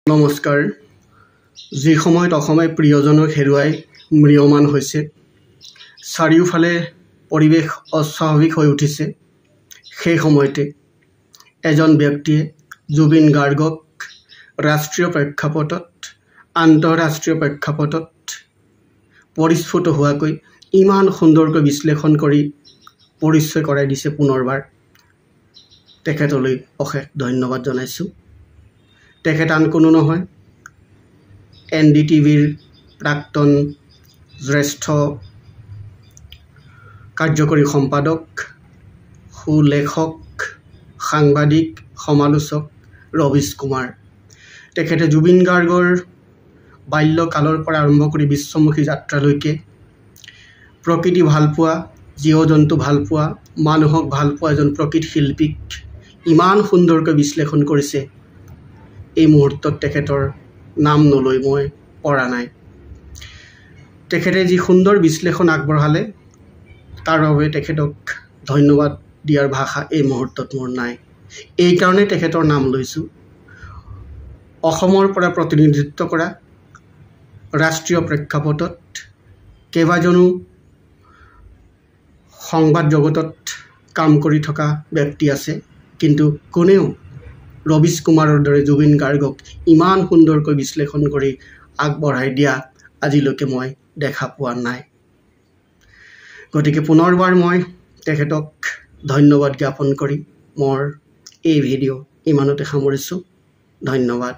নমস্কাৰ যি সময়ত অসমে প্ৰিয়জনক হেৰুৱাই ম্ৰিয়মান হৈছে চাৰিওফালে পৰিৱেশ অস্বাভাৱিক হৈ উঠিছে সেই সময়তে এজন ব্যক্তিয়ে জুবিন গাৰ্গক ৰাষ্ট্ৰীয় প্ৰেক্ষাপটত আন্তঃৰাষ্ট্ৰীয় প্ৰেক্ষাপটত পৰিস্ফুট হোৱাকৈ ইমান সুন্দৰকৈ বিশ্লেষণ কৰি পৰিচয় কৰাই দিছে পুনৰবাৰ তেখেতলৈ অশেষ ধন্যবাদ জনাইছোঁ। তেখেত আন কোনো নহয় NDTVৰ প্ৰাক্তন জ্যেষ্ঠ কাৰ্যকৰী সম্পাদক সুলেখক সাংবাদিক সমালোচক ৰবিশ কুমাৰ। তেখেতে জুবিন গাৰ্গৰ বাল্যকালৰ পৰা আৰম্ভ কৰি বিশ্বমুখী যাত্ৰালৈকে প্ৰকৃতি ভালপোৱা জীৱ জন্তু ভালপোৱা মানুহক ভালপোৱা এজন প্ৰকৃত শিল্পীক ইমান সুন্দৰকৈ বিশ্লেষণ কৰিছে। এই মুহূৰ্তত তেখেতৰ নাম নলৈ মই পৰা নাই। তেখেতে যি সুন্দৰ বিশ্লেষণ আগবঢ়ালে তাৰ বাবে তেখেতক ধন্যবাদ দিয়াৰ ভাষা এই মুহূৰ্তত মোৰ নাই। এইকাৰণে তেখেতৰ নাম লৈছোঁ। অসমৰ পৰা প্ৰতিনিধিত্ব কৰা ৰাষ্ট্ৰীয় প্ৰেক্ষাপটত কেইবাজনো সংবাদ জগতত কাম কৰি থকা ব্যক্তি আছে, কিন্তু কোনেও ৰবিশ কুমাৰৰ দৰে জুবিন গাৰ্গক ইমান সুন্দৰকৈ বিশ্লেষণ কৰি আগবঢ়াই দিয়া আজিলৈকে মই দেখা পোৱা নাই। গতিকে পুনৰবাৰ মই তেখেতক ধন্যবাদ জ্ঞাপন কৰি মোৰ এই ভিডিঅ' ইমানতে সামৰিছোঁ। ধন্যবাদ।